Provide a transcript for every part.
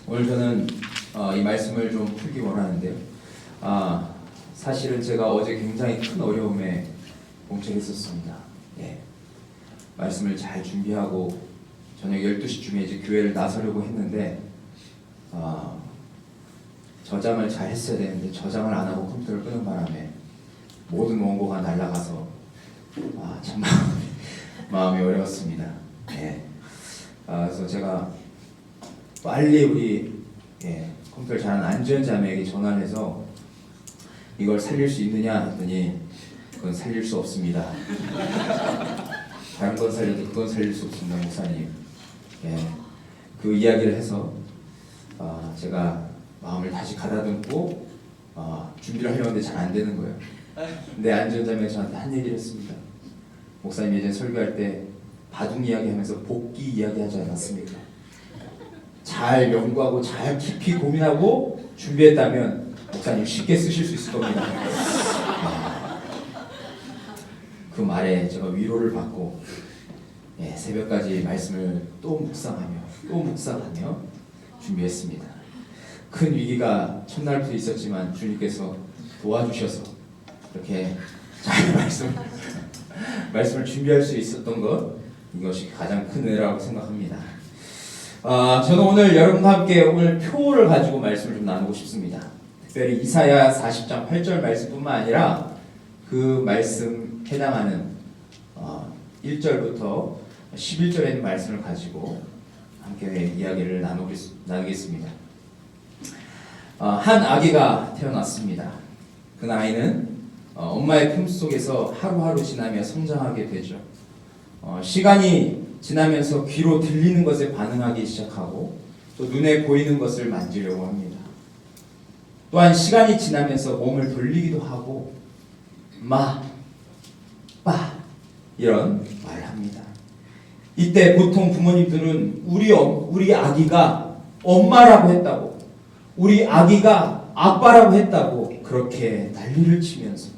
오늘 저는 이 말씀을 좀 풀기 원하는데요. 사실은 제가 어제 굉장히 큰 어려움에 봉착했었습니다. 말씀을 잘 준비하고 저녁 12시쯤에 이제 교회를 나서려고 했는데 저장을 잘 했어야 되는데 저장을 안 하고 컴퓨터를 끄는 바람에 모든 원고가 날아가서 참 마음이 어려웠습니다. 그래서 제가 빨리 우리 컴퓨터를 잘하는 안지현 자매에게 전화를 해서 이걸 살릴 수 있느냐 했더니 그건 살릴 수 없습니다. 다른 건 살려도 그건 살릴 수 없습니다, 목사님. 그 이야기를 해서 제가 마음을 다시 가다듬고 준비를 하려고 하는데 잘 안 되는 거예요. 근데 안지현 자매가 저한테 한 얘기를 했습니다. 목사님 예전에 설교할 때 바둑 이야기하면서 복귀 이야기하지 않았습니까? 잘 연구하고 잘 깊이 고민하고 준비했다면 목사님 쉽게 쓰실 수 있을 겁니다. 그 말에 제가 위로를 받고 새벽까지 말씀을 또 묵상하며 준비했습니다. 큰 위기가 첫날부터 있었지만 주님께서 도와주셔서 이렇게 잘 말씀을 준비할 수 있었던 것, 이것이 가장 큰 은혜라고 생각합니다. 저는 오늘 여러분과 함께 오늘 표를 가지고 말씀을 좀 나누고 싶습니다. 특별히 이사야 40장 8절 말씀뿐만 아니라 그 말씀 해당하는 1절부터 11절에 있는 말씀을 가지고 함께 이야기를 나누겠습니다. 한 아기가 태어났습니다. 그 나이는 엄마의 품속에서 하루하루 지나며 성장하게 되죠. 시간이 지나면서 귀로 들리는 것에 반응하기 시작하고 또 눈에 보이는 것을 만지려고 합니다. 또한 시간이 지나면서 몸을 돌리기도 하고 마, 빠 이런 말을 합니다. 이때 보통 부모님들은 우리 아기가 엄마라고 했다고, 우리 아기가 아빠라고 했다고 그렇게 난리를 치면서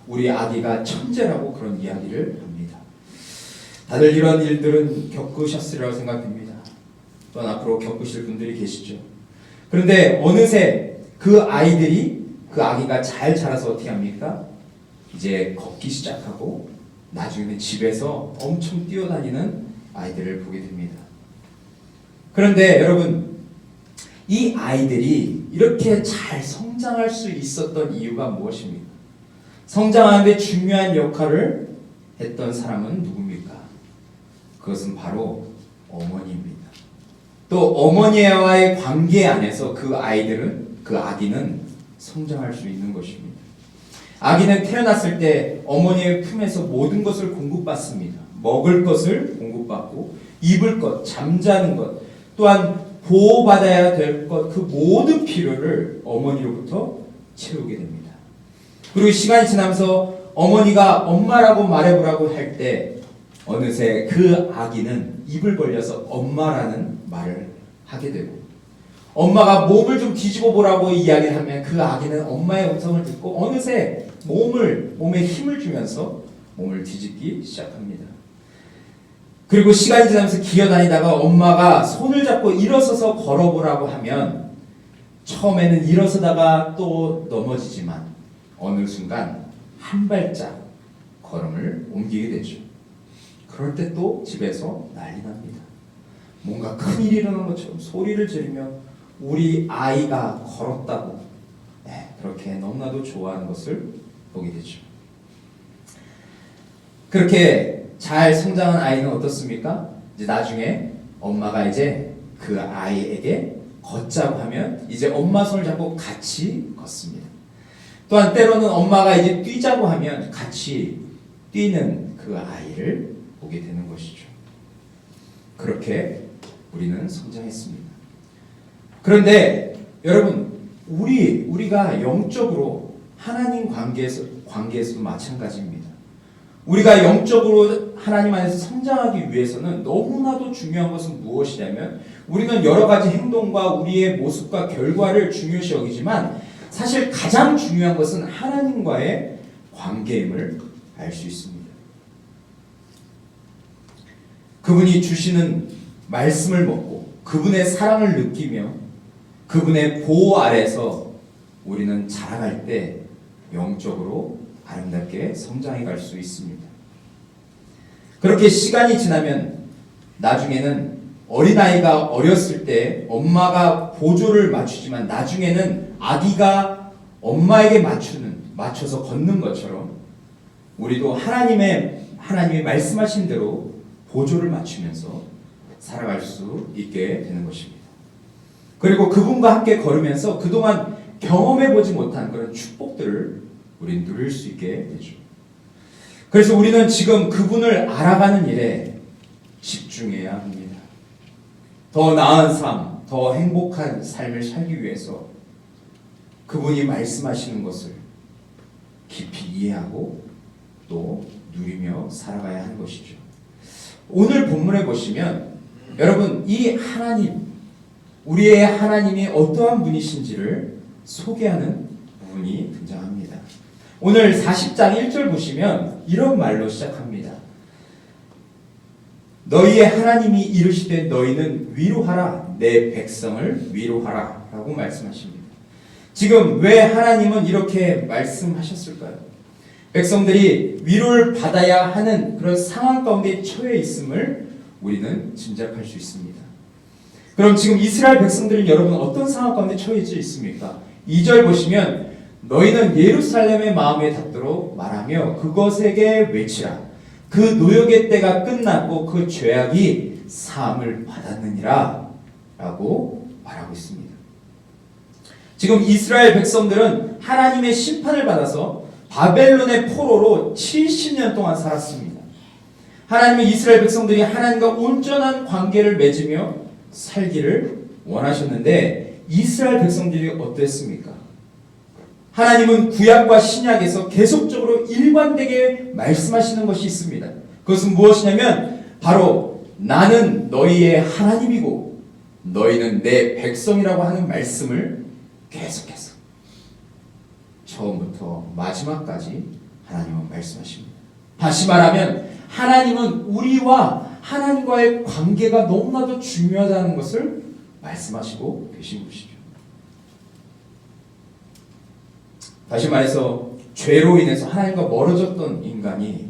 우리 아기가 천재라고 그런 이야기를 합니다. 다들 이런 일들은 겪으셨으리라고 생각됩니다. 또한 앞으로 겪으실 분들이 계시죠. 그런데 어느새 그 아기가 잘 자라서 어떻게 합니까? 이제 걷기 시작하고 나중에는 집에서 엄청 뛰어다니는 아이들을 보게 됩니다. 그런데 여러분, 이 아이들이 이렇게 잘 성장할 수 있었던 이유가 무엇입니까? 성장하는데 중요한 역할을 했던 사람은 누굽니까? 그것은 바로 어머니입니다. 또 어머니와의 관계 안에서 그 아기는 성장할 수 있는 것입니다. 아기는 태어났을 때 어머니의 품에서 모든 것을 공급받습니다. 먹을 것을 공급받고 입을 것, 잠자는 것, 또한 보호받아야 될 것, 그 모든 필요를 어머니로부터 채우게 됩니다. 그리고 시간이 지나면서 어머니가 엄마라고 말해보라고 할 때 어느새 그 아기는 입을 벌려서 엄마라는 말을 하게 되고, 엄마가 몸을 좀 뒤집어 보라고 이야기를 하면 그 아기는 엄마의 음성을 듣고 어느새 몸에 힘을 주면서 몸을 뒤집기 시작합니다. 그리고 시간이 지나면서 기어다니다가 엄마가 손을 잡고 일어서서 걸어보라고 하면 처음에는 일어서다가 또 넘어지지만 어느 순간 한 발짝 걸음을 옮기게 되죠. 그럴 때 또 집에서 난리 납니다. 뭔가 큰일이 일어난 것처럼 소리를 지르며 우리 아이가 걸었다고 그렇게 너무나도 좋아하는 것을 보게 되죠. 그렇게 잘 성장한 아이는 어떻습니까? 이제 나중에 엄마가 이제 그 아이에게 걷자고 하면 이제 엄마 손을 잡고 같이 걷습니다. 또한 때로는 엄마가 이제 뛰자고 하면 같이 뛰는 그 아이를 보게 되는 것이죠. 그렇게 우리는 성장했습니다. 그런데 여러분, 우리가 영적으로 하나님 관계에서도 마찬가지입니다. 우리가 영적으로 하나님 안에서 성장하기 위해서는 너무나도 중요한 것은 무엇이냐면, 우리는 여러 가지 행동과 우리의 모습과 결과를 중요시 여기지만 사실 가장 중요한 것은 하나님과의 관계임을 알 수 있습니다. 그분이 주시는 말씀을 먹고 그분의 사랑을 느끼며 그분의 보호 아래에서 우리는 자라갈 때 영적으로 아름답게 성장해 갈 수 있습니다. 그렇게 시간이 지나면 나중에는 어린아이가 어렸을 때 엄마가 보조를 맞추지만 나중에는 아기가 엄마에게 맞춰서 걷는 것처럼 우리도 하나님이 말씀하신 대로 보조를 맞추면서 살아갈 수 있게 되는 것입니다. 그리고 그분과 함께 걸으면서 그동안 경험해보지 못한 그런 축복들을 우리는 누릴 수 있게 되죠. 그래서 우리는 지금 그분을 알아가는 일에 집중해야 합니다. 더 나은 삶, 더 행복한 삶을 살기 위해서 그분이 말씀하시는 것을 깊이 이해하고 또 누리며 살아가야 하는 것이죠. 오늘 본문에 보시면 여러분 이 하나님, 우리의 하나님이 어떠한 분이신지를 소개하는 부분이 등장합니다. 오늘 40장 1절 보시면 이런 말로 시작합니다. 너희의 하나님이 이르시되 너희는 위로하라, 내 백성을 위로하라 라고 말씀하십니다. 지금 왜 하나님은 이렇게 말씀하셨을까요? 백성들이 위로를 받아야 하는 그런 상황 가운데 처해 있음을 우리는 짐작할 수 있습니다. 그럼 지금 이스라엘 백성들은 여러분 어떤 상황 가운데 처해 있습니까? 2절 보시면 너희는 예루살렘의 마음에 닿도록 말하며 그것에게 외치라. 그 노역의 때가 끝났고 그 죄악이 사함을 받았느니라 라고 말하고 있습니다. 지금 이스라엘 백성들은 하나님의 심판을 받아서 바벨론의 포로로 70년 동안 살았습니다. 하나님은 이스라엘 백성들이 하나님과 온전한 관계를 맺으며 살기를 원하셨는데 이스라엘 백성들이 어땠습니까? 하나님은 구약과 신약에서 계속적으로 일관되게 말씀하시는 것이 있습니다. 그것은 무엇이냐면 바로 나는 너희의 하나님이고 너희는 내 백성이라고 하는 말씀을 계속해서 처음부터 마지막까지 하나님은 말씀하십니다. 다시 말하면 하나님은 우리와 하나님과의 관계가 너무나도 중요하다는 것을 말씀하시고 계신 것이죠. 다시 말해서 죄로 인해서 하나님과 멀어졌던 인간이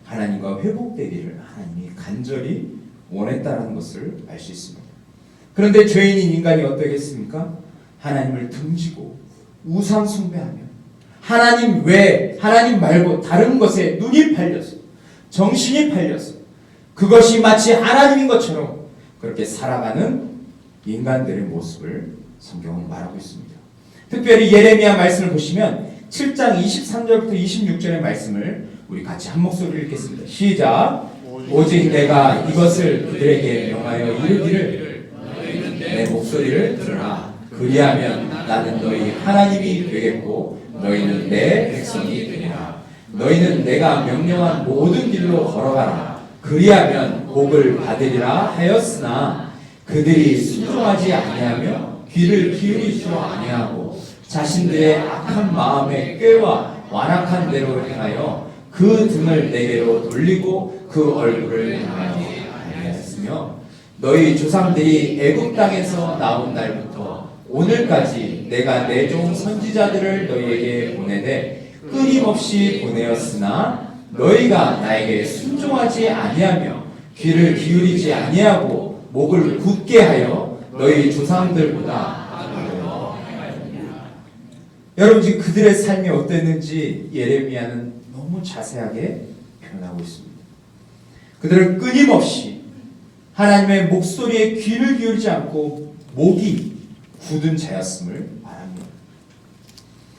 하나님과 회복되기를 하나님이 간절히 원했다는 것을 알 수 있습니다. 그런데 죄인인 인간이 어떠겠습니까? 하나님을 등지고 우상 숭배하며 하나님 외, 하나님 말고 다른 것에 눈이 팔려서 정신이 팔려서 그것이 마치 하나님인 것처럼 그렇게 살아가는 인간들의 모습을 성경은 말하고 있습니다. 특별히 예레미야 말씀을 보시면 7장 23절부터 26절의 말씀을 우리 같이 한 목소리로 읽겠습니다. 시작. 오직 내가 이것을 그들에게 명하여 이르기를 내 목소리를 들으라. 그리하면 나는 너희 하나님이 되겠고 너희는 내 백성이 되리라. 너희는 내가 명령한 모든 길로 걸어가라. 그리하면 복을 받으리라 하였으나 그들이 순종하지 아니하며 귀를 기울이지 아니하고 자신들의 악한 마음의 꾀와 완악한 대로 행하여 그 등을 내게로 돌리고 그 얼굴을 향하여 아니하였으며 너희 조상들이 애굽 땅에서 나온 날부터 오늘까지 내가 내 종 선지자들을 너희에게 보내되 끊임없이 보내었으나 너희가 나에게 순종하지 아니하며 귀를 기울이지 아니하고 목을 굳게 하여 너희 조상들보다 여러분 지금 그들의 삶이 어땠는지 예레미야는 너무 자세하게 표현하고 있습니다. 그들은 끊임없이 하나님의 목소리에 귀를 기울이지 않고 목이 굳은 자였음을 말합니다.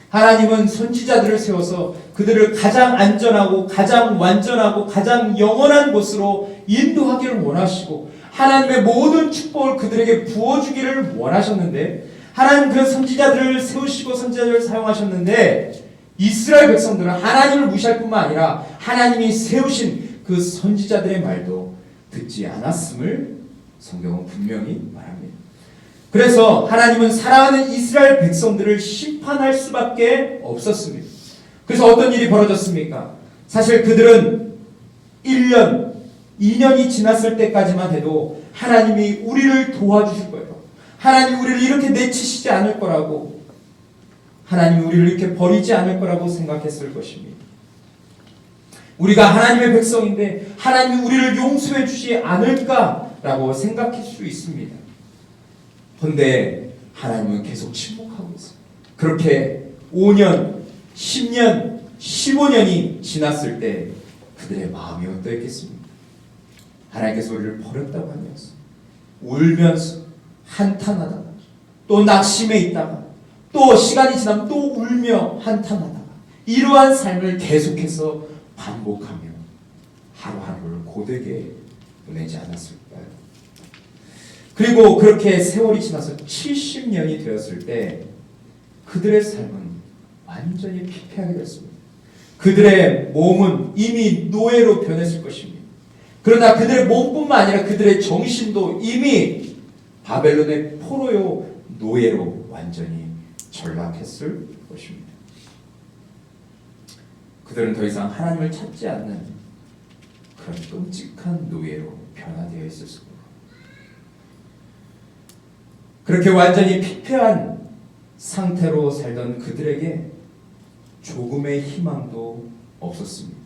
하나님은 선지자들을 세워서 그들을 가장 안전하고 가장 완전하고 가장 영원한 곳으로 인도하기를 원하시고 하나님의 모든 축복을 그들에게 부어주기를 원하셨는데 하나님 그 선지자들을 세우시고 선지자들을 사용하셨는데 이스라엘 백성들은 하나님을 무시할 뿐만 아니라 하나님이 세우신 그 선지자들의 말도 듣지 않았음을 성경은 분명히 말합니다. 그래서 하나님은 사랑하는 이스라엘 백성들을 심판할 수밖에 없었습니다. 그래서 어떤 일이 벌어졌습니까? 사실 그들은 1년, 2년이 지났을 때까지만 해도 하나님이 우리를 도와주실 거예요. 하나님 우리를 이렇게 내치시지 않을 거라고, 하나님 우리를 이렇게 버리지 않을 거라고 생각했을 것입니다. 우리가 하나님의 백성인데 하나님이 우리를 용서해 주지 않을까라고 생각할 수 있습니다. 그런데 하나님은 계속 침묵하고 있어요. 그렇게 5년, 10년, 15년이 지났을 때 그들의 마음이 어떠했겠습니까? 하나님께서 우리를 버렸다고 하면서 울면서 한탄하다가 또 낙심해 있다가 또 시간이 지나면 또 울며 한탄하다가 이러한 삶을 계속해서 반복하며 하루하루를 고되게 보내지 않았을까요? 그리고 그렇게 세월이 지나서 70년이 되었을 때 그들의 삶은 완전히 피폐하게 됐습니다. 그들의 몸은 이미 노예로 변했을 것입니다. 그러나 그들의 몸뿐만 아니라 그들의 정신도 이미 바벨론의 포로요 노예로 완전히 전락했을 것입니다. 그들은 더 이상 하나님을 찾지 않는 그런 끔찍한 노예로 변화되어 있었을 겁니다. 그렇게 완전히 피폐한 상태로 살던 그들에게 조금의 희망도 없었습니다.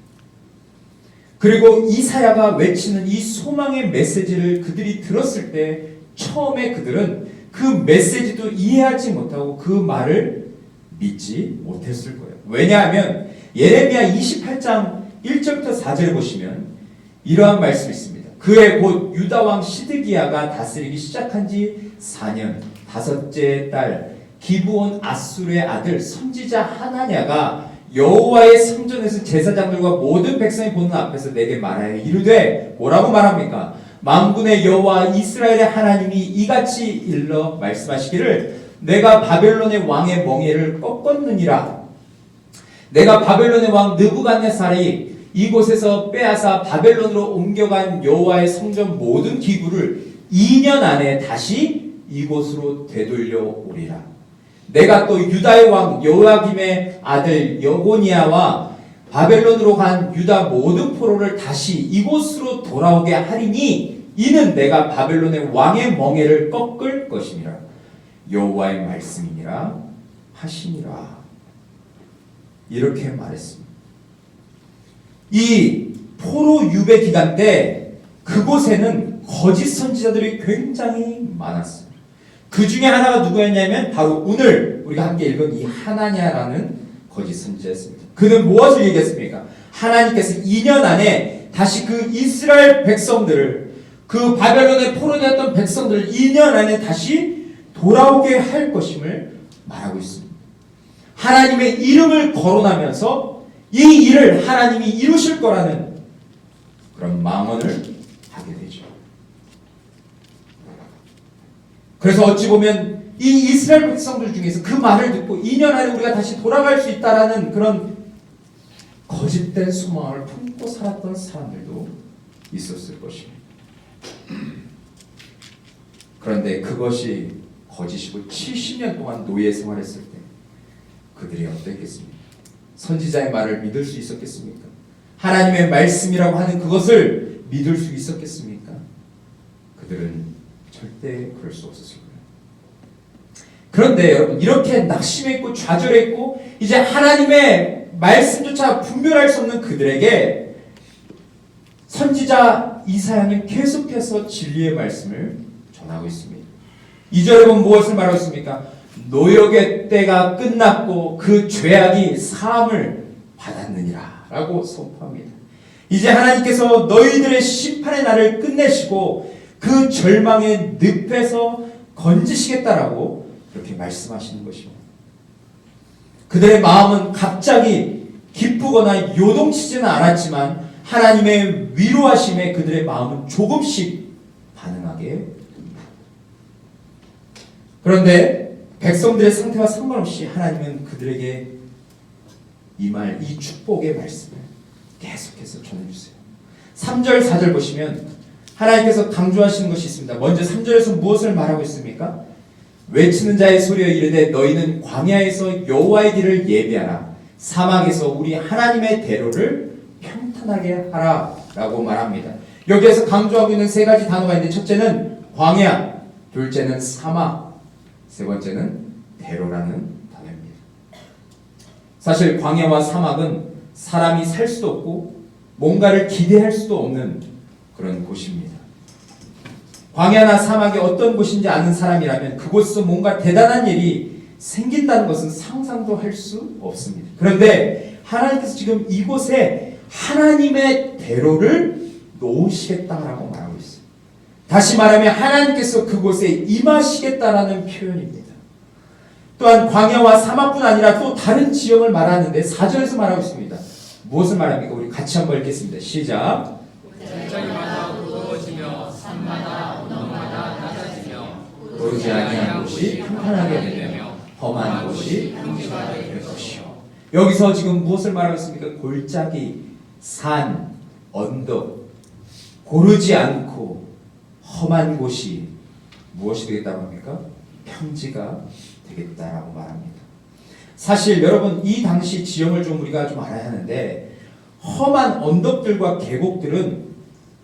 그리고 이사야가 외치는 이 소망의 메시지를 그들이 들었을 때 처음에 그들은 그 메시지도 이해하지 못하고 그 말을 믿지 못했을 거예요. 왜냐하면 예레미야 28장 1절부터 4절을 보시면 이러한 말씀이 있습니다. 그의 곧 유다 왕 시드기야가 다스리기 시작한 지 4년 다섯째 달 기브온 아술의 아들 선지자 하나냐가 여호와의 성전에서 제사장들과 모든 백성이 보는 앞에서 내게 말하여 이르되 뭐라고 말합니까? 만군의 여호와 이스라엘의 하나님이 이같이 일러 말씀하시기를 내가 바벨론의 왕의 멍에를 꺾었느니라. 내가 바벨론의 왕 느부갓네살이 이곳에서 빼앗아 바벨론으로 옮겨간 여호와의 성전 모든 기구를 2년 안에 다시 이곳으로 되돌려 오리라. 내가 또 유다의 왕 여호야김의 아들 여고니아와 바벨론으로 간 유다 모든 포로를 다시 이곳으로 돌아오게 하리니 이는 내가 바벨론의 왕의 멍에를 꺾을 것이니라. 여호와의 말씀이니라 하시니라. 이렇게 말했습니다. 이 포로 유배 기간 때 그곳에는 거짓 선지자들이 굉장히 많았어요. 그 중에 하나가 누구였냐면 바로 오늘 우리가 함께 읽은 이 하나냐라는 거짓 선지자였습니다. 그는 무엇을 얘기했습니까? 하나님께서 2년 안에 다시 그 이스라엘 백성들을, 그 바벨론의 포로되었던 백성들을 2년 안에 다시 돌아오게 할 것임을 말하고 있습니다. 하나님의 이름을 거론하면서 이 일을 하나님이 이루실 거라는 그런 망언을 하게 되죠. 그래서 어찌 보면 이 이스라엘 백성들 중에서 그 말을 듣고 2년 안에 우리가 다시 돌아갈 수 있다라는 그런 거짓된 소망을 품고 살았던 사람들도 있었을 것입니다. 그런데 그것이 거짓이고 70년 동안 노예 생활했을 때 그들이 어땠겠습니까? 선지자의 말을 믿을 수 있었겠습니까? 하나님의 말씀이라고 하는 그것을 믿을 수 있었겠습니까? 그들은 절대 그럴 수 없었을 거예요. 그런데 여러분, 이렇게 낙심했고 좌절했고 이제 하나님의 말씀조차 분별할 수 없는 그들에게 선지자 이사야는 계속해서 진리의 말씀을 전하고 있습니다. 2절에 보면 무엇을 말하고 있습니까? 노역의 때가 끝났고 그 죄악이 사함을 받았느니라 라고 선포합니다. 이제 하나님께서 너희들의 심판의 날을 끝내시고 그 절망의 늪에서 건지시겠다라고 그렇게 말씀하시는 것입니다. 그들의 마음은 갑자기 기쁘거나 요동치지는 않았지만 하나님의 위로하심에 그들의 마음은 조금씩 반응하게 됩니다. 그런데 백성들의 상태와 상관없이 하나님은 그들에게 이 축복의 말씀을 계속해서 전해주세요. 3절 4절 보시면 하나님께서 강조하시는 것이 있습니다. 먼저 3절에서 무엇을 말하고 있습니까? 외치는 자의 소리여 이르되 너희는 광야에서 여호와의 길을 예비하라. 사막에서 우리 하나님의 대로를 평탄하게 하라 라고 말합니다. 여기에서 강조하고 있는 세 가지 단어가 있는데 첫째는 광야, 둘째는 사막, 세 번째는 대로라는 단어입니다. 사실 광야와 사막은 사람이 살 수도 없고 뭔가를 기대할 수도 없는 그런 곳입니다. 광야나 사막이 어떤 곳인지 아는 사람이라면 그곳에서 뭔가 대단한 일이 생긴다는 것은 상상도 할 수 없습니다. 그런데 하나님께서 지금 이곳에 하나님의 대로를 놓으시겠다라고 말하고 있어요. 다시 말하면 하나님께서 그곳에 임하시겠다라는 표현입니다. 또한 광야와 사막뿐 아니라 또 다른 지형을 말하는데 4절에서 말하고 있습니다. 무엇을 말합니까? 우리 같이 한번 읽겠습니다. 시작. 골짜기마다 어두워지며 산마다 언덕마다 낮아지며 오르지 아니한 곳이 평탄하게 되며 험한 곳이 평지가 될 것이요. 여기서 지금 무엇을 말하고 있습니까? 골짜기, 산, 언덕, 고르지 않고 험한 곳이 무엇이 되겠다고 합니까? 평지가 되겠다라고 말합니다. 사실 여러분 이 당시 지형을 좀 우리가 좀 알아야 하는데 험한 언덕들과 계곡들은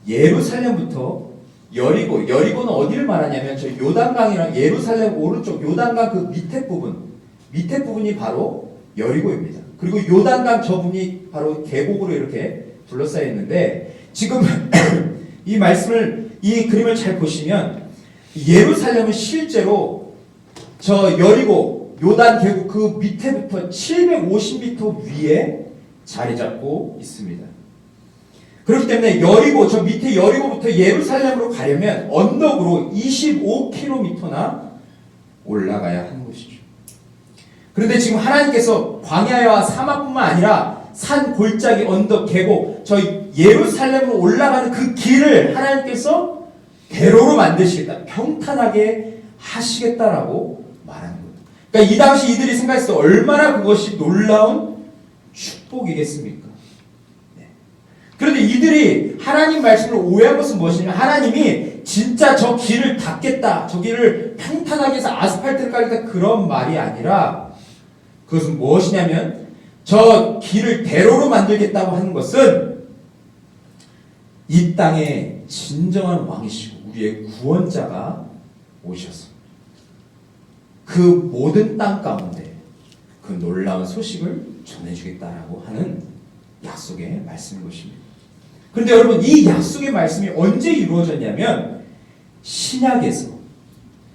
예루살렘부터 여리고는 어디를 말하냐면 저 요단강이랑 예루살렘 오른쪽 요단강 그 밑에 부분이 바로 여리고입니다. 그리고 요단강 저 부분이 바로 계곡으로 이렇게 둘러싸여 있는데 지금 이 그림을 잘 보시면 예루살렘은 실제로 저 여리고 요단 계곡 그 밑에부터 750m 위에 자리 잡고 있습니다. 그렇기 때문에 여리고 저 밑에 여리고부터 예루살렘으로 가려면 언덕으로 25km나 올라가야 하는 것이죠. 그런데 지금 하나님께서 광야와 사막뿐만 아니라 산, 골짜기, 언덕, 계곡 저 예루살렘으로 올라가는 그 길을 하나님께서 대로로 만드시겠다, 평탄하게 하시겠다라고 말하는 거예요. 그러니까 이 당시 이들이 생각했을 때 얼마나 그것이 놀라운 축복이겠습니까? 네. 그런데 이들이 하나님 말씀을 오해한 것은 무엇이냐면 하나님이 진짜 저 길을 닦겠다, 저 길을 평탄하게 해서 아스팔트를 깔겠다 그런 말이 아니라 그것은 무엇이냐면 저 길을 대로로 만들겠다고 하는 것은 이 땅에 진정한 왕이시고 우리의 구원자가 오셔서 그 모든 땅 가운데 그 놀라운 소식을 전해주겠다라고 하는 약속의 말씀인 것입니다. 그런데 여러분 이 약속의 말씀이 언제 이루어졌냐면 신약에서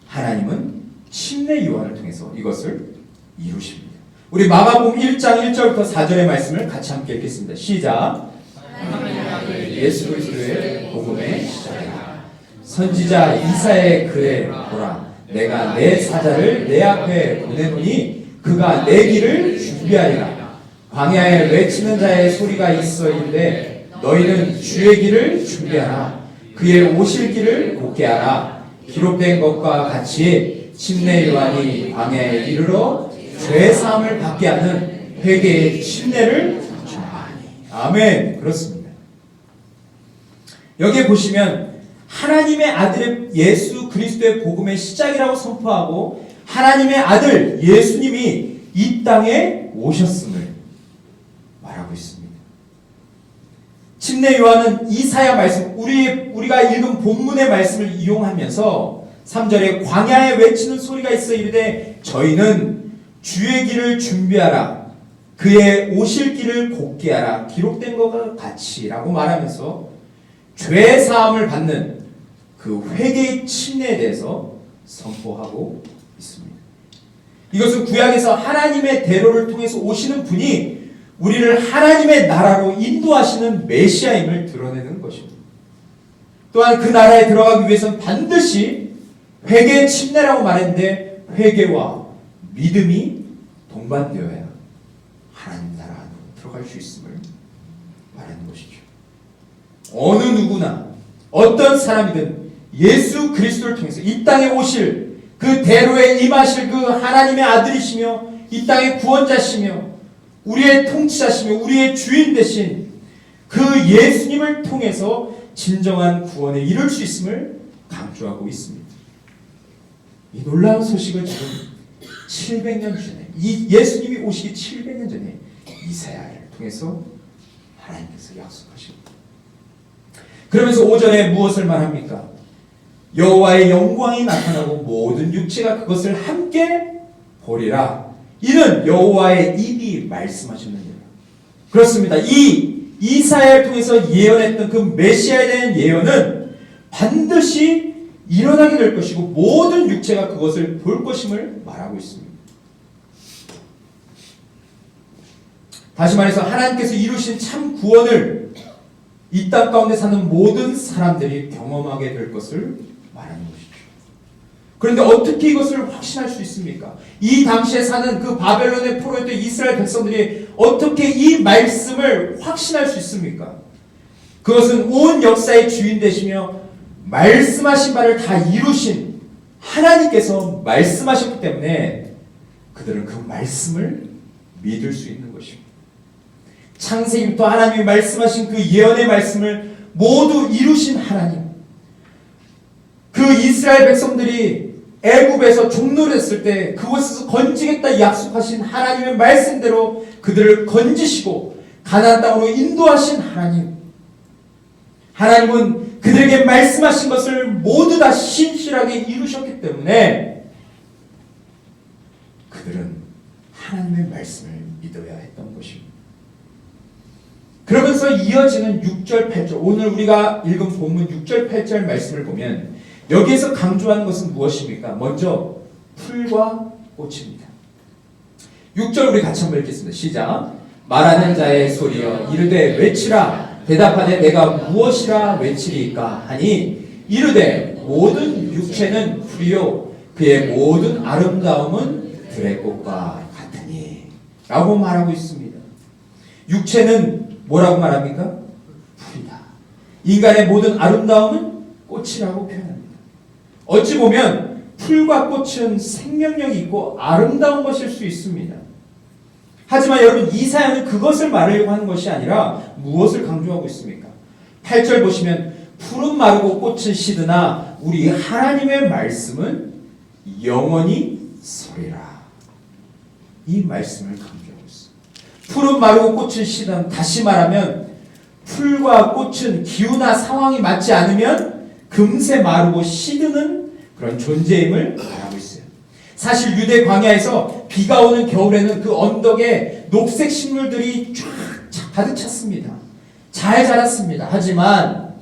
하나님은 침례 요한을 통해서 이것을 이루십니다. 우리 마가복음 1장 1절부터 4절의 말씀을 같이 함께 읽겠습니다. 시작. 예수 그리스도의 복음의 시작이라. 선지자 이사야의 글에 보라, 내가 내 사자를 내 앞에 보내노니 그가 내 길을 준비하리라. 광야에 외치는 자의 소리가 있어있는데 너희는 주의 길을 준비하라. 그의 오실 길을 곧게 하라. 기록된 것과 같이 침례 요한이 광야에 이르러 죄 사함을 받게 하는 회개의 침례를 전하니. 아멘. 그렇습니다. 여기에 보시면 하나님의 아들의 예수 그리스도의 복음의 시작이라고 선포하고 하나님의 아들 예수님이 이 땅에 오셨음을 말하고 있습니다. 침례 요한은 이사야 말씀, 우리가 읽은 본문의 말씀을 이용하면서 3절에 광야에 외치는 소리가 있어 이르되 저희는 주의 길을 준비하라. 그의 오실 길을 곧게 하라. 기록된 것과 같이라고 말하면서 죄 사함을 받는 그 회개의 침례에 대해서 선포하고 있습니다. 이것은 구약에서 하나님의 대로를 통해서 오시는 분이 우리를 하나님의 나라로 인도하시는 메시아임을 드러내는 것입니다. 또한 그 나라에 들어가기 위해서는 반드시 회개의 침례라고 말했는데 회개와 믿음이 동반되어야 하나님 나라 안으로 들어갈 수 있음을 말하는 것이죠. 어느 누구나 어떤 사람이든 예수 그리스도를 통해서 이 땅에 오실 그 대로에 임하실 그 하나님의 아들이시며 이 땅의 구원자시며 우리의 통치자시며 우리의 주인 되신 그 예수님을 통해서 진정한 구원에 이룰 수 있음을 강조하고 있습니다. 이 놀라운 소식을 지금 700년 전에 이 예수님이 오시기 700년 전에 이사야를 통해서 하나님께서 약속하십니다. 그러면서 오전에 무엇을 말합니까? 여호와의 영광이 나타나고 모든 육체가 그것을 함께 보리라. 이는 여호와의 입이 말씀하셨느니라. 그렇습니다. 이 이사야를 통해서 예언했던 그 메시아에 대한 예언은 반드시 일어나게 될 것이고 모든 육체가 그것을 볼 것임을 말하고 있습니다. 다시 말해서 하나님께서 이루신 참 구원을 이 땅 가운데 사는 모든 사람들이 경험하게 될 것을 말하는 것이죠. 그런데 어떻게 이것을 확신할 수 있습니까? 이 당시에 사는 그 바벨론의 포로였던 이스라엘 백성들이 어떻게 이 말씀을 확신할 수 있습니까? 그것은 온 역사의 주인 되시며 말씀하신 바를 다 이루신 하나님께서 말씀하셨기 때문에 그들은 그 말씀을 믿을 수 있는 것입니다. 창세기부터 하나님이 말씀하신 그 예언의 말씀을 모두 이루신 하나님, 그 이스라엘 백성들이 애굽에서 종노릇했을 때 그곳에서 건지겠다 약속하신 하나님의 말씀대로 그들을 건지시고 가나안 땅으로 인도하신 하나님, 하나님은 그들에게 말씀하신 것을 모두 다 신실하게 이루셨기 때문에 그들은 하나님의 말씀을 믿어야 했던 것입니다. 그러면서 이어지는 6절 8절, 오늘 우리가 읽은 본문 6절 8절 말씀을 보면 여기에서 강조하는 것은 무엇입니까? 먼저 풀과 꽃입니다. 6절 우리 같이 한번 읽겠습니다. 시작. 말하는 자의 소리여 이르되 외치라. 대답하되 내가 무엇이라 외치리까 하니 이르되 모든 육체는 풀이요 그의 모든 아름다움은 들의 꽃과 같으니 라고 말하고 있습니다. 육체는 뭐라고 말합니까? 풀이다. 인간의 모든 아름다움은 꽃이라고 표현합니다. 어찌 보면 풀과 꽃은 생명력이 있고 아름다운 것일 수 있습니다. 하지만 여러분 이사야는 그것을 말하려고 하는 것이 아니라 무엇을 강조하고 있습니까? 8절 보시면 풀은 마르고 꽃은 시드나 우리 하나님의 말씀은 영원히 서리라. 이 말씀을 강조하고 있습니다. 풀은 마르고 꽃은 시드나, 다시 말하면 풀과 꽃은 기후나 상황이 맞지 않으면 금세 마르고 시드는 그런 존재임을 말하고 있어요. 사실 유대 광야에서 비가 오는 겨울에는 그 언덕에 녹색 식물들이 쫙 가득 찼습니다. 잘 자랐습니다. 하지만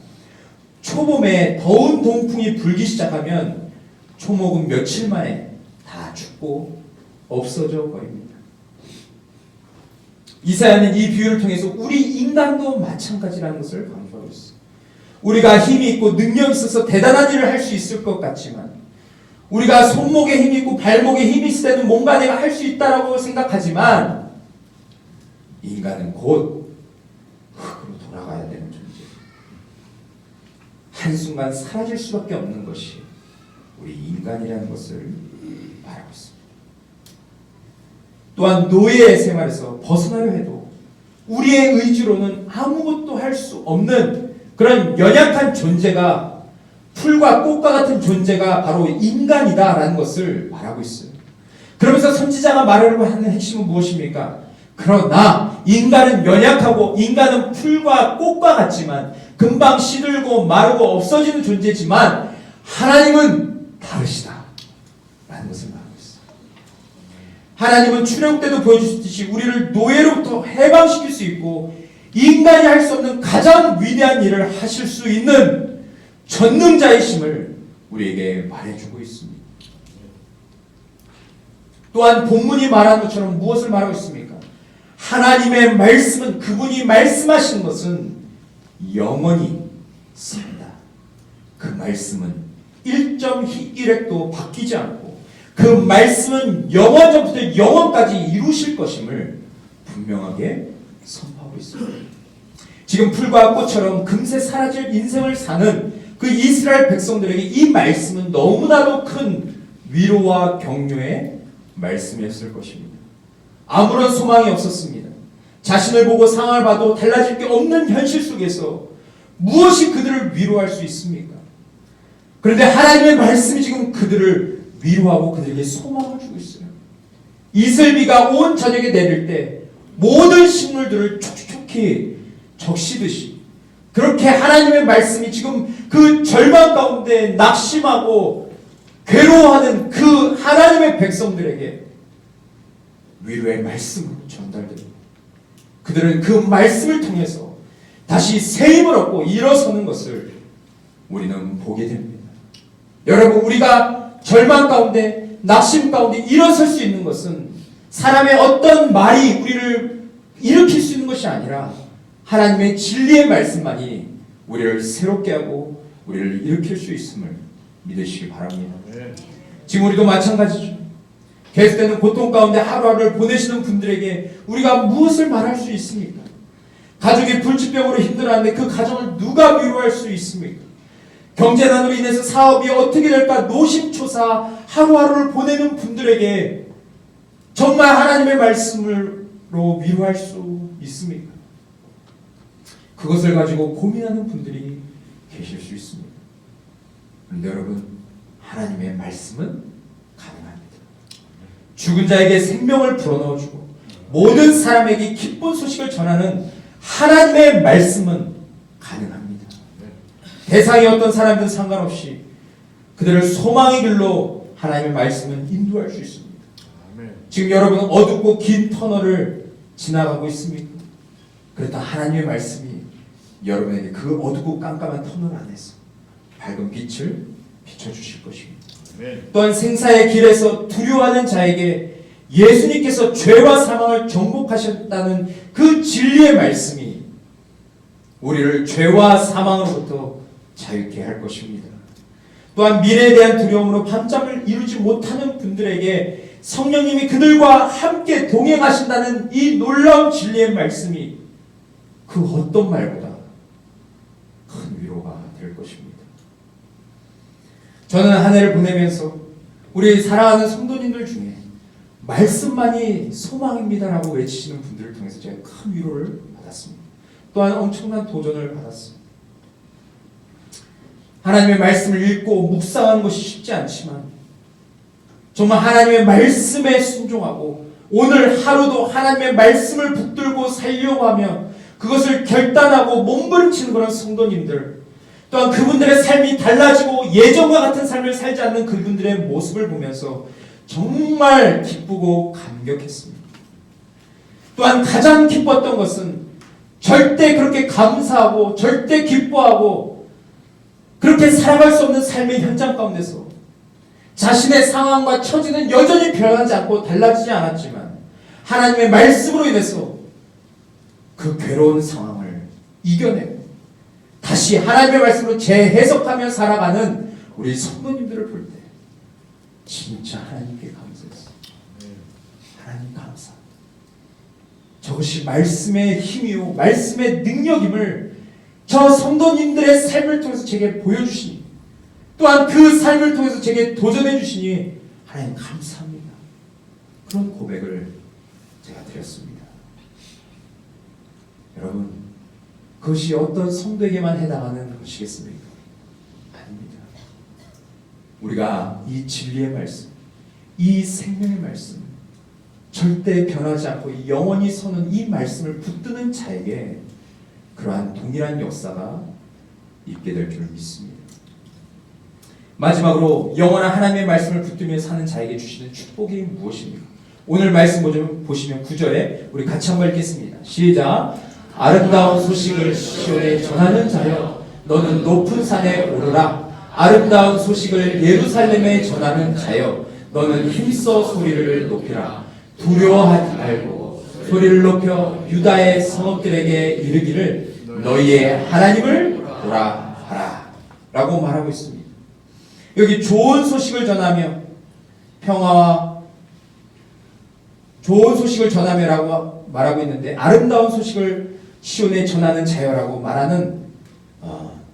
초봄에 더운 동풍이 불기 시작하면 초목은 며칠 만에 다 죽고 없어져 버립니다. 이사야는 이 비유를 통해서 우리 인간도 마찬가지라는 것을 강조하고 있습니다. 우리가 힘이 있고 능력이 있어서 대단한 일을 할 수 있을 것 같지만 우리가 손목에 힘이 있고 발목에 힘이 있을 때는 뭔가 내가 할 수 있다라고 생각하지만 인간은 곧 흙으로 돌아가야 되는 존재. 한순간 사라질 수밖에 없는 것이 우리 인간이라는 것을 말하고 있습니다. 또한 노예의 생활에서 벗어나려 해도 우리의 의지로는 아무것도 할 수 없는 그런 연약한 존재가 풀과 꽃과 같은 존재가 바로 인간이다라는 것을 말하고 있어요. 그러면서 선지자가 말하려고 하는 핵심은 무엇입니까? 그러나 인간은 연약하고 인간은 풀과 꽃과 같지만 금방 시들고 마르고 없어지는 존재지만 하나님은 다르시다 라는 것을 말하고 있어요. 하나님은 출애굽 때도 보여주셨듯이 우리를 노예로부터 해방시킬 수 있고 인간이 할 수 없는 가장 위대한 일을 하실 수 있는 전능자이심을 우리에게 말해주고 있습니다. 또한 본문이 말하는 것처럼 무엇을 말하고 있습니까? 하나님의 말씀은 그분이 말씀하신 것은 영원히 산다. 그 말씀은 1.1획도 바뀌지 않고 그 말씀은 영원전부터 영원까지 이루실 것임을 분명하게 선포하고 있습니다. 지금 풀과 꽃처럼 금세 사라질 인생을 사는 그 이스라엘 백성들에게 이 말씀은 너무나도 큰 위로와 격려의 말씀이었을 것입니다. 아무런 소망이 없었습니다. 자신을 보고 상황을 봐도 달라질 게 없는 현실 속에서 무엇이 그들을 위로할 수 있습니까? 그런데 하나님의 말씀이 지금 그들을 위로하고 그들에게 소망을 주고 있어요. 이슬비가 온 저녁에 내릴 때 모든 식물들을 촉촉히 적시듯이 그렇게 하나님의 말씀이 지금 그 절망 가운데 낙심하고 괴로워하는 그 하나님의 백성들에게 위로의 말씀으로 전달됩니다. 그들은 그 말씀을 통해서 다시 새 힘을 얻고 일어서는 것을 우리는 보게 됩니다. 여러분, 우리가 절망 가운데 낙심 가운데 일어설 수 있는 것은 사람의 어떤 말이 우리를 일으킬 수 있는 것이 아니라 하나님의 진리의 말씀만이 우리를 새롭게 하고 우리를 일으킬 수 있음을 믿으시기 바랍니다. 지금 우리도 마찬가지죠. 계속되는 고통 가운데 하루하루를 보내시는 분들에게 우리가 무엇을 말할 수 있습니까? 가족이 불치병으로 힘들어하는데 그 가정을 누가 위로할 수 있습니까? 경제난으로 인해서 사업이 어떻게 될까 노심초사 하루하루를 보내는 분들에게 정말 하나님의 말씀으로 위로할 수 있습니까? 그것을 가지고 고민하는 분들이 계실 수 있습니다. 그런데 여러분, 하나님의 말씀은 가능합니다. 죽은 자에게 생명을 불어넣어주고 모든 사람에게 기쁜 소식을 전하는 하나님의 말씀은 가능합니다. 대상이 어떤 사람든 상관없이 그들을 소망의 길로 하나님의 말씀은 인도할 수 있습니다. 지금 여러분은 어둡고 긴 터널을 지나가고 있습니까? 그렇다 하나님의 말씀이 여러분에게 그 어둡고 깜깜한 터널 안에서 밝은 빛을 비춰주실 것입니다. 또한 생사의 길에서 두려워하는 자에게 예수님께서 죄와 사망을 정복하셨다는 그 진리의 말씀이 우리를 죄와 사망으로부터 자유케 할 것입니다. 또한 미래에 대한 두려움으로 밤잠을 이루지 못하는 분들에게 성령님이 그들과 함께 동행하신다는 이 놀라운 진리의 말씀이 그 어떤 말보다 큰 위로가 될 것입니다. 저는 한 해를 보내면서 우리 사랑하는 성도님들 중에 말씀만이 소망입니다라고 외치시는 분들을 통해서 제가 큰 위로를 받았습니다. 또한 엄청난 도전을 받았습니다. 하나님의 말씀을 읽고 묵상하는 것이 쉽지 않지만 정말 하나님의 말씀에 순종하고 오늘 하루도 하나님의 말씀을 붙들고 살려고 하며 그것을 결단하고 몸부림치는 그런 성도님들, 또한 그분들의 삶이 달라지고 예전과 같은 삶을 살지 않는 그분들의 모습을 보면서 정말 기쁘고 감격했습니다. 또한 가장 기뻤던 것은 절대 그렇게 감사하고 절대 기뻐하고 그렇게 살아갈 수 없는 삶의 현장 가운데서 자신의 상황과 처지는 여전히 변하지 않고 달라지지 않았지만 하나님의 말씀으로 인해서 그 괴로운 상황을 이겨내고 다시 하나님의 말씀으로 재해석하며 살아가는 우리 성도님들을 볼 때 진짜 하나님께 감사했어요. 하나님 감사. 저것이 말씀의 힘이요 말씀의 능력임을 저 성도님들의 삶을 통해서 제게 보여주시니 또한 그 삶을 통해서 제게 도전해 주시니 하나님 감사합니다. 그런 고백을 제가 드렸습니다. 여러분, 그것이 어떤 성도에게만 해당하는 것이겠습니까? 아닙니다. 우리가 이 진리의 말씀, 이 생명의 말씀, 절대 변하지 않고 영원히 서는 이 말씀을 붙드는 자에게 그러한 동일한 역사가 있게 될 줄 믿습니다. 마지막으로 영원한 하나님의 말씀을 붙들며 사는 자에게 주시는 축복이 무엇입니까? 오늘 말씀 보시면 9절에 우리 같이 한번 읽겠습니다. 시작. 아름다운 소식을 시온에 전하는 자여 너는 높은 산에 오르라. 아름다운 소식을 예루살렘에 전하는 자여 너는 힘써 소리를 높이라. 두려워하지 말고 소리를 높여 유다의 성읍들에게 이르기를 너희의 하나님을 보라 하라 라고 말하고 있습니다. 여기 좋은 소식을 전하며 평화와 좋은 소식을 전하며라고 말하고 있는데 아름다운 소식을 시온에 전하는 자여라고 말하는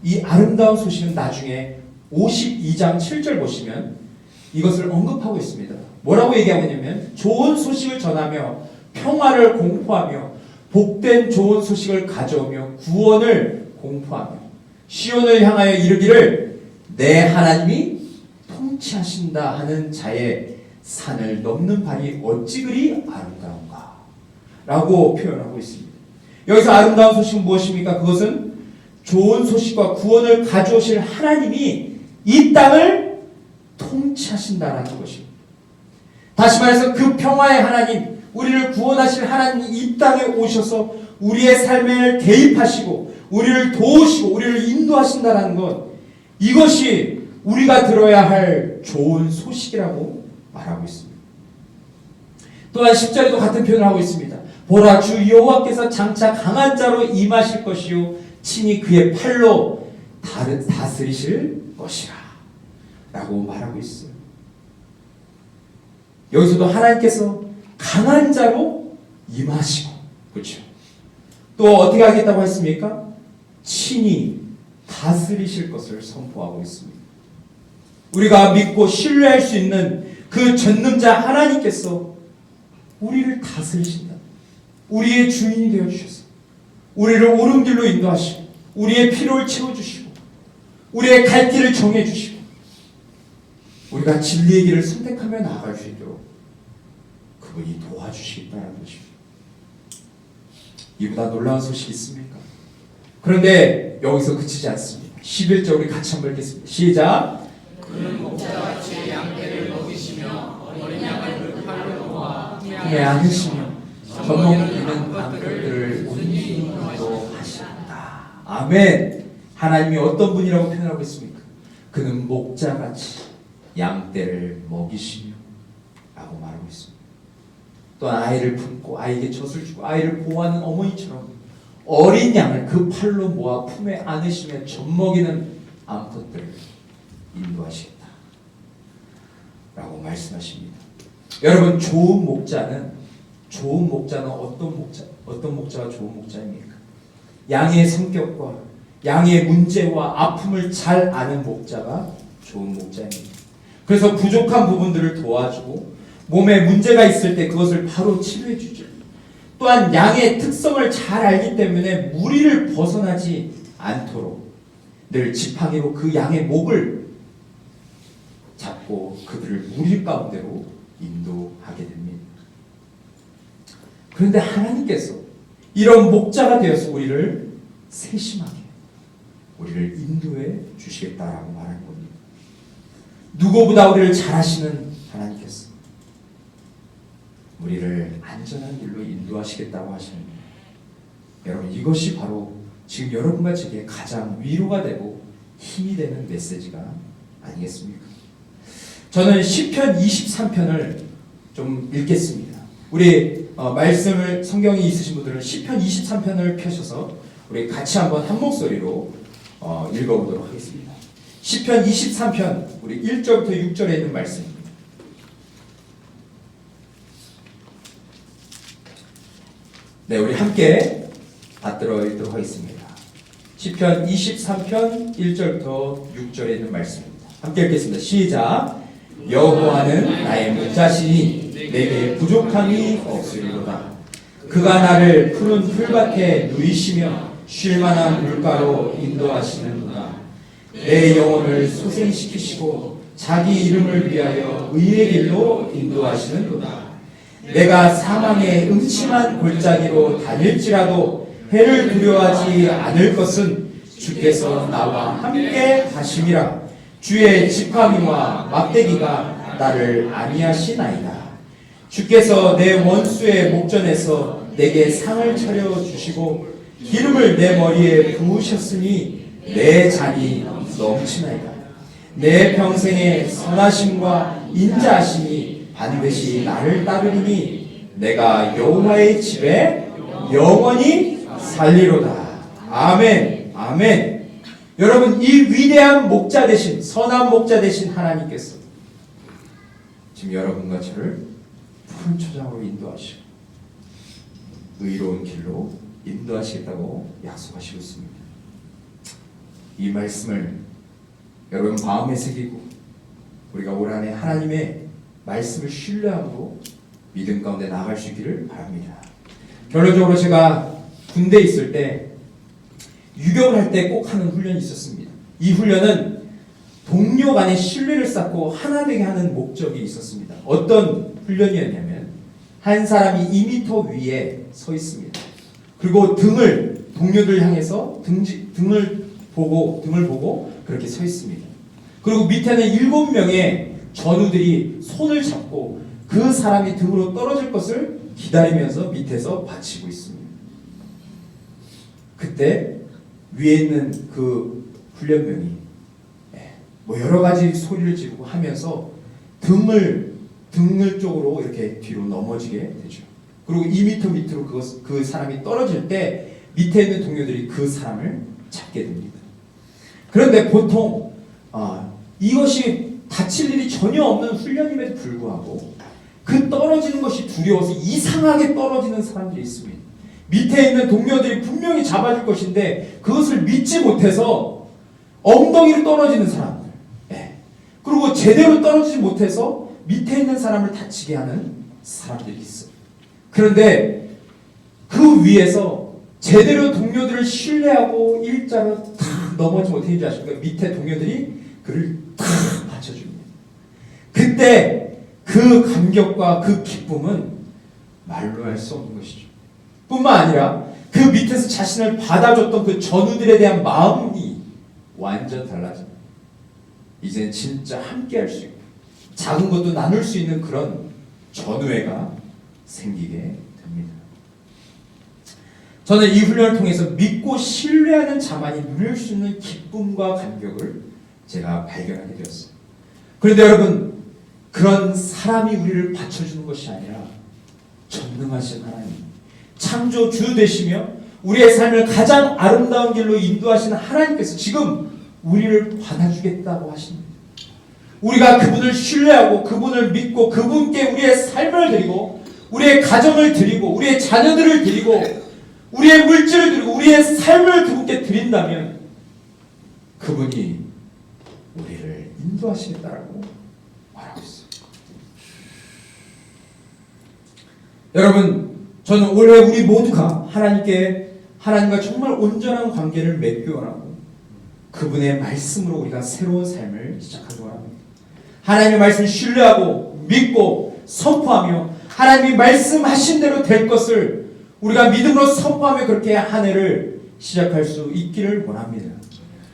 이 아름다운 소식은 나중에 52장 7절 보시면 이것을 언급하고 있습니다. 뭐라고 얘기하고 있냐면 좋은 소식을 전하며 평화를 공포하며 복된 좋은 소식을 가져오며 구원을 공포하며 시온을 향하여 이르기를 내 하나님이 통치하신다 하는 자의 산을 넘는 발이 어찌 그리 아름다운가 라고 표현하고 있습니다. 여기서 아름다운 소식은 무엇입니까? 그것은 좋은 소식과 구원을 가져오실 하나님이 이 땅을 통치하신다라는 것입니다. 다시 말해서 그 평화의 하나님, 우리를 구원하실 하나님이 이 땅에 오셔서 우리의 삶에 개입하시고 우리를 도우시고 우리를 인도하신다는 것, 이것이 우리가 들어야 할 좋은 소식이라고 말하고 있습니다. 또한 10절에도 같은 표현을 하고 있습니다. 보라, 주 여호와께서 장차 강한 자로 임하실 것이요 친히 그의 팔로 다스리실 것이라 라고 말하고 있어요. 여기서도 하나님께서 강한 자로 임하시고, 그렇죠? 또 어떻게 하겠다고 했습니까? 친히 다스리실 것을 선포하고 있습니다. 우리가 믿고 신뢰할 수 있는 그 전능자 하나님께서 우리를 다스리신다. 우리의 주인이 되어주셔서 우리를 옳은 길로 인도하시고 우리의 필요를 채워주시고 우리의 갈 길을 정해주시고 우리가 진리의 길을 선택하며 나아갈 수 있도록 그분이 도와주시겠다는 것입니다. 이보다 놀라운 소식이 있습니까? 그런데 여기서 그치지 않습니다. 11절 우리 같이 한번 읽겠습니다. 시작. 그는 목자같이 양떼를 먹이시며 어린 양을 그 팔로 모아 품에 안으시며 젖먹이는 것들을 온전히도 하신다. 아멘. 하나님이 어떤 분이라고 표현하고 있습니까? 그는 목자같이 양떼를 먹이시며 라고 말하고 있습니다. 또한 아이를 품고 아이에게 젖을 주고 아이를 보호하는 어머니처럼 어린 양을 그 팔로 모아 품에 안으시며 젖먹이는 암컷들을 인도하시겠다 라고 말씀하십니다. 여러분, 좋은 목자는 어떤 목자가 좋은 목자입니까? 양의 성격과 양의 문제와 아픔을 잘 아는 목자가 좋은 목자입니다. 그래서 부족한 부분들을 도와주고 몸에 문제가 있을 때 그것을 바로 치료해 주죠. 또한 양의 특성을 잘 알기 때문에 무리를 벗어나지 않도록 늘 지팡이로 그 양의 목을 잡고 그들을 무리 가운데로 인도하게 됩니다. 그런데 하나님께서 이런 목자가 되어서 우리를 세심하게 우리를 인도해 주시겠다라고 말하는 겁니다. 누구보다 우리를 잘 아시는 하나님께서 우리를 안전한 길로 인도하시겠다고 하시는 거예요. 여러분, 이것이 바로 지금 여러분과 제게 가장 위로가 되고 힘이 되는 메시지가 아니겠습니까? 저는 시편 23편을 좀 읽겠습니다. 우리 말씀을 성경이 있으신 분들은 시편 23편을 펴셔서 우리 같이 한번 한 목소리로 읽어보도록 하겠습니다. 시편 23편 우리 1절부터 6절에 있는 말씀입니다. 네, 우리 함께 받들어 읽도록 하겠습니다. 시편 23편 1절부터 6절에 있는 말씀입니다. 함께 읽겠습니다. 시작. 여호와는 나의 목자시니 내게 부족함이 없으리로다. 그가 나를 푸른 풀밭에 누이시며 쉴만한 물가로 인도하시는구나. 내 영혼을 소생시키시고 자기 이름을 위하여 의의 길로 인도하시는구나. 내가 사망의 음침한 골짜기로 다닐지라도 해를 두려워하지 않을 것은 주께서 나와 함께 하심이라. 주의 지팡이와 막대기가 나를 안위하시나이다. 주께서 내 원수의 목전에서 내게 상을 차려주시고 기름을 내 머리에 부으셨으니 내 잔이 넘치나이다. 내 평생의 선하심과 인자하심이 반드시 나를 따르리니 내가 여호와의 집에 영원히 살리로다. 아멘. 아멘. 여러분, 이 위대한 목자 되신, 선한 목자 되신 하나님께서 지금 여러분과 저를 푸른 초장으로 인도하시고 의로운 길로 인도하시겠다고 약속하시고 있습니다. 이 말씀을 여러분 마음에 새기고 우리가 올 한해 하나님의 말씀을 신뢰함으로 믿음 가운데 나아갈 수 있기를 바랍니다. 결론적으로 제가 군대에 있을 때 유격을 할 때 꼭 하는 훈련이 있었습니다. 이 훈련은 동료 간의 신뢰를 쌓고 하나 되게 하는 목적이 있었습니다. 어떤 훈련이었냐면 한 사람이 2m 위에 서 있습니다. 그리고 등을 동료들 향해서 등을 보고 그렇게 서 있습니다. 그리고 밑에는 7명의 전우들이 손을 잡고 그 사람이 등으로 떨어질 것을 기다리면서 밑에서 받치고 있습니다. 그때 위에 있는 그 훈련병이 뭐 여러 가지 소리를 지르고 하면서 등을 쪽으로 이렇게 뒤로 넘어지게 되죠. 그리고 2m 밑으로 그 사람이 떨어질 때 밑에 있는 동료들이 그 사람을 잡게 됩니다. 그런데 보통 이것이 다칠 일이 전혀 없는 훈련임에도 불구하고 그 떨어지는 것이 두려워서 이상하게 떨어지는 사람들이 있습니다. 밑에 있는 동료들이 분명히 잡아줄 것인데 그것을 믿지 못해서 엉덩이로 떨어지는 사람들, 그리고 제대로 떨어지지 못해서 밑에 있는 사람을 다치게 하는 사람들이 있어요. 그런데 그 위에서 제대로 동료들을 신뢰하고 일자로 탁 넘어지 못해 있지 않습니까? 밑에 동료들이 그를 탁 받쳐줍니다. 그때 그 감격과 그 기쁨은 말로 할 수 없는 것이죠. 뿐만 아니라 그 밑에서 자신을 받아줬던 그 전우들에 대한 마음이 완전 달라집니다. 이젠 진짜 함께 할 수 있고 작은 것도 나눌 수 있는 그런 전우애가 생기게 됩니다. 저는 이 훈련을 통해서 믿고 신뢰하는 자만이 누릴 수 있는 기쁨과 감격을 제가 발견하게 되었어요. 그런데 여러분, 그런 사람이 우리를 받쳐주는 것이 아니라 전능하신 하나님, 창조주 되시며 우리의 삶을 가장 아름다운 길로 인도하시는 하나님께서 지금 우리를 받아주겠다고 하십니다. 우리가 그분을 신뢰하고 그분을 믿고 그분께 우리의 삶을 드리고 우리의 가정을 드리고 우리의 자녀들을 드리고 우리의 물질을 드리고 우리의 삶을 그분께 드린다면 그분이 우리를 인도하시겠다라고 말하고 있어요. 여러분, 저는 올해 우리 모두가 하나님과 정말 온전한 관계를 맺기 원하고 그분의 말씀으로 우리가 새로운 삶을 시작하기 원합니다. 하나님의 말씀을 신뢰하고 믿고 선포하며 하나님이 말씀하신 대로 될 것을 우리가 믿음으로 선포하며 그렇게 한 해를 시작할 수 있기를 원합니다.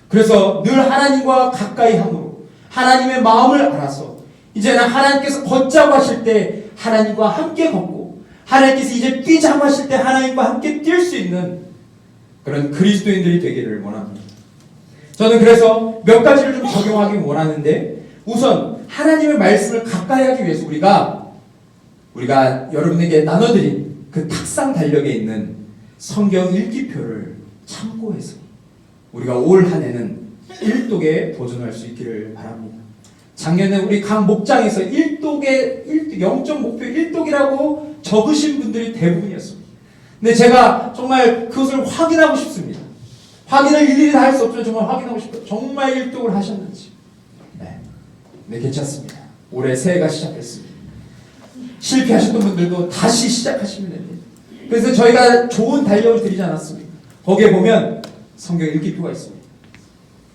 그래서 늘 하나님과 가까이 함으로 하나님의 마음을 알아서 이제는 하나님께서 걷자고 하실 때 하나님과 함께 걷고 하나님께서 이제 뛰자고 하실 때 하나님과 함께 뛸 수 있는 그런 그리스도인들이 되기를 원합니다. 저는 그래서 몇 가지를 좀 적용하기 원하는데 우선 하나님의 말씀을 가까이 하기 위해서 우리가 여러분에게 나눠드린 그 탁상 달력에 있는 성경 읽기표를 참고해서 우리가 올 한 해는 일독에 도전할 수 있기를 바랍니다. 작년에 우리 각 목장에서 영적 목표 1독이라고 적으신 분들이 대부분이었습니다. 근데 제가 정말 그것을 확인하고 싶습니다. 확인을 일일이 다 할 수 없지만 정말 확인하고 싶어요. 정말 1독을 하셨는지. 네, 괜찮습니다. 올해 새해가 시작됐습니다. 실패하셨던 분들도 다시 시작하시면 됩니다. 그래서 저희가 좋은 달력을 드리지 않았습니까? 거기에 보면 성경 읽기표가 있습니다.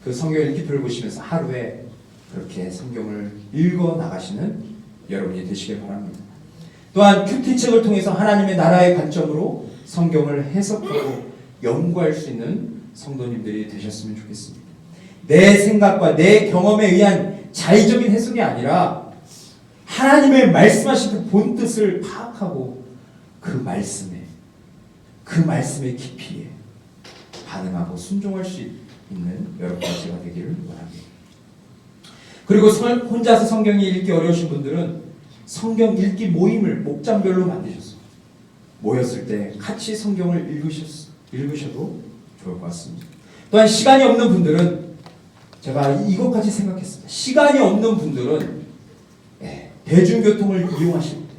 그 성경 읽기표를 보시면서 하루에 그렇게 성경을 읽어 나가시는 여러분이 되시길 바랍니다. 또한 큐티책을 통해서 하나님의 나라의 관점으로 성경을 해석하고 연구할 수 있는 성도님들이 되셨으면 좋겠습니다. 내 생각과 내 경험에 의한 자의적인 해석이 아니라 하나님의 말씀하신 그 본뜻을 파악하고 그 말씀의 깊이에 반응하고 순종할 수 있는 여러분과 제가 되기를 원합니다. 그리고 혼자서 성경 읽기 어려우신 분들은 성경 읽기 모임을 목장별로 만드셨어요. 모였을 때 같이 성경을 읽으셔도 좋을 것 같습니다. 또한 시간이 없는 분들은 제가 이것까지 생각했습니다. 시간이 없는 분들은 대중교통을 이용하실 때,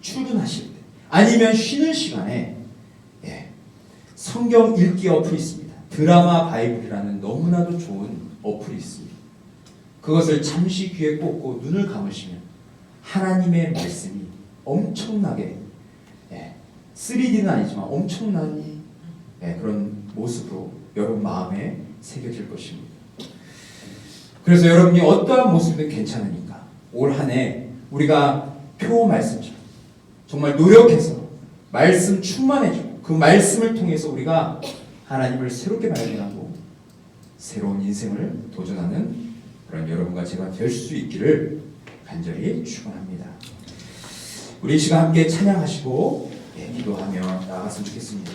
출근하실 때, 아니면 쉬는 시간에 성경 읽기 어플이 있습니다. 드라마 바이블이라는 너무나도 좋은 어플이 있습니다. 그것을 잠시 귀에 꽂고 눈을 감으시면 하나님의 말씀이 엄청나게 3D는 아니지만 엄청난 그런 모습으로 여러분 마음에 새겨질 것입니다. 그래서 여러분이 어떠한 모습이든 괜찮으니까 올 한 해 우리가 표 말씀처럼 정말 노력해서 말씀 충만해지고 그 말씀을 통해서 우리가 하나님을 새롭게 발견하고 새로운 인생을 도전하는 그런 여러분과 제가 될 수 있기를 간절히 축원합니다. 우리 이 시간 함께 찬양하시고 기도하며 나아갔으면 좋겠습니다.